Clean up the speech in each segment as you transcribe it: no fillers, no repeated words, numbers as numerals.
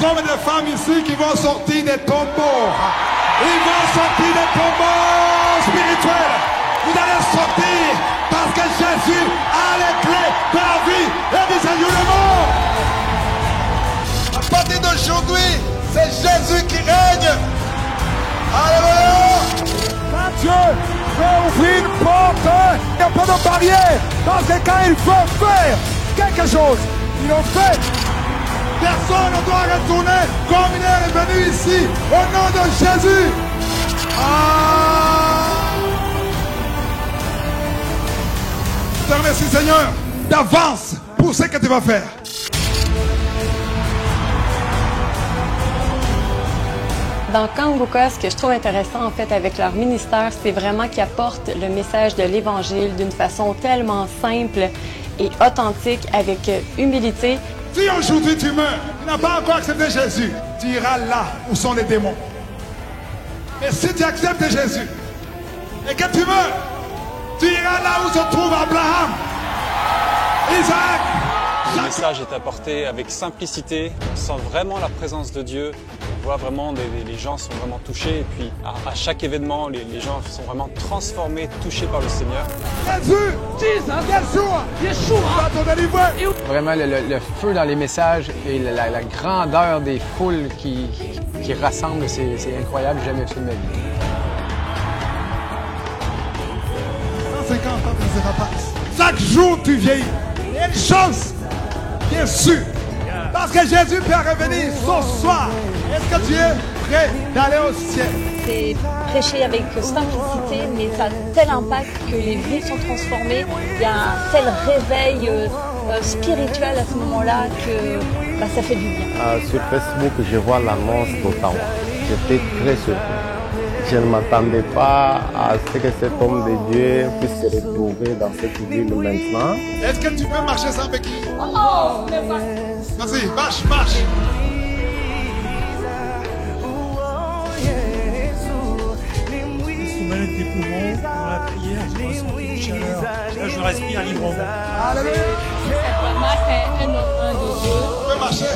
hommes et des femmes ici qui vont sortir des tombeaux. Ils vont sortir des tombeaux spirituels. Vous allez sortir parce que Jésus a les clés de la vie et du salut. À partir d'aujourd'hui, c'est Jésus qui règne. Alléluia. Quand Dieu veut ouvrir une porte, il n'y a pas de barrière. Parce que quand il veut faire quelque chose, il le fait. Personne ne doit retourner comme il est revenu ici. Au nom de Jésus. Je te remercie, Seigneur, d'avance pour ce que tu vas faire. Dans Kanguka, ce que je trouve intéressant en fait avec leur ministère, c'est vraiment qu'ils apportent le message de l'Évangile d'une façon tellement simple et authentique, avec humilité. Si aujourd'hui tu meurs, tu n'as pas encore accepté Jésus, tu iras là où sont les démons. Mais si tu acceptes Jésus et que tu meurs, tu iras là où se trouve Abraham, Isaac. Le message est apporté avec simplicité, on sent vraiment la présence de Dieu, on voit vraiment les gens sont vraiment touchés et puis à chaque événement, les gens sont vraiment transformés, touchés par le Seigneur. Jésus, Yeshua. Vraiment le feu dans les messages et la grandeur des foules qui rassemblent, c'est incroyable, j'ai jamais vu de ma vie. 150 ans de rapaces. Chaque jour tu vieillis. Il y a une chose qui est sûre. Parce que Jésus peut revenir ce soir. Est-ce que tu es prêt d'aller au ciel? C'est prêcher avec simplicité, mais ça a tel impact que les vies sont transformées. Il y a un tel réveil spirituel à ce moment-là que ça fait du bien. Sur Facebook, je vois l'annonce d'Ottawa. J'étais très surpris. Je ne m'attendais pas à ce que cet homme de Dieu puisse se retrouver dans cette ville maintenant. Est-ce que tu peux marcher sans béquille? Oh, vas-y, marche, marche. Des poumons, dans la prière, je ressens une chaleur. Là, je respire librement. Alléluia. Vraiment, c'est un enfant de Dieu. Tu peux marcher.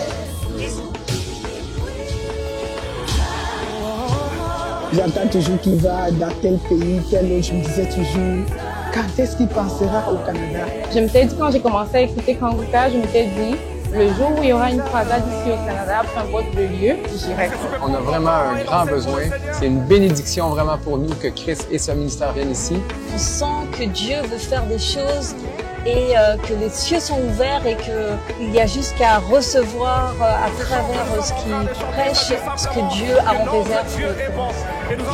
J'entends toujours qu'il va dans tel pays, tel autre. Je me disais toujours, quand est-ce qu'il pensera au Canada? Je m'étais dit, quand j'ai commencé à écouter Kanguka, je m'étais dit, le jour où il y aura une croisade ici au Canada, peu importe le lieu, j'irai. On a vraiment un grand besoin. C'est une bénédiction vraiment pour nous que Christ et son ministère viennent ici. On sent que Dieu veut faire des choses et que les cieux sont ouverts et qu'il y a juste qu'à recevoir à travers ce qu'il prêche, ce que Dieu a en réserve.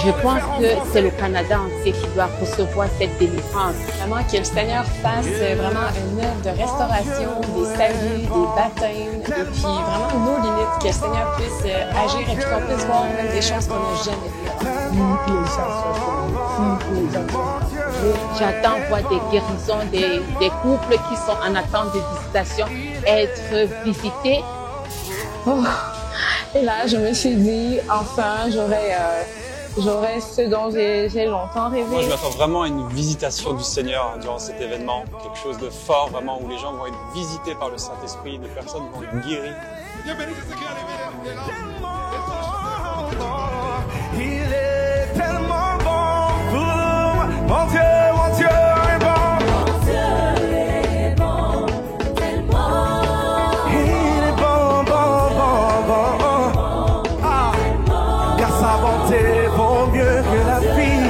Je pense que c'est le Canada entier qui doit recevoir cette délivrance. Vraiment que le Seigneur fasse vraiment une œuvre de restauration, des saluts, des baptêmes, et puis vraiment nos limites, que le Seigneur puisse agir et puis qu'on puisse voir même des choses qu'on n'a jamais vues. Que les gens soient sauvés, que les gens soient sauvés. J'attends voir des guérisons, des couples qui sont en attente de visitation être visités. Oh. Et là, je me suis dit, enfin, j'aurai ce dont j'ai longtemps rêvé. Moi, je m'attends vraiment à une visitation du Seigneur durant cet événement. Quelque chose de fort, vraiment, où les gens vont être visités par le Saint-Esprit, des personnes vont être guéries. Il est tellement bon, mon Dieu est bon. Mon Dieu est bon, tellement. Il est bon, car sa bonté vaut mieux que la vie.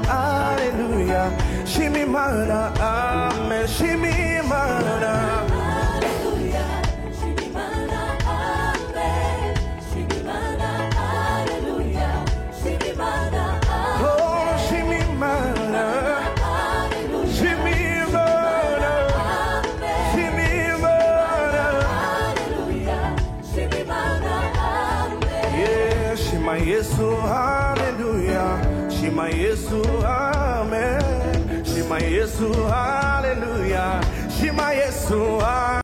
hallelujah. Shimimana, amen. Shimimana. Yesu, hallelujah. Shema Yesu, amen. Shema Yesu, hallelujah. Shema Yesu, amen.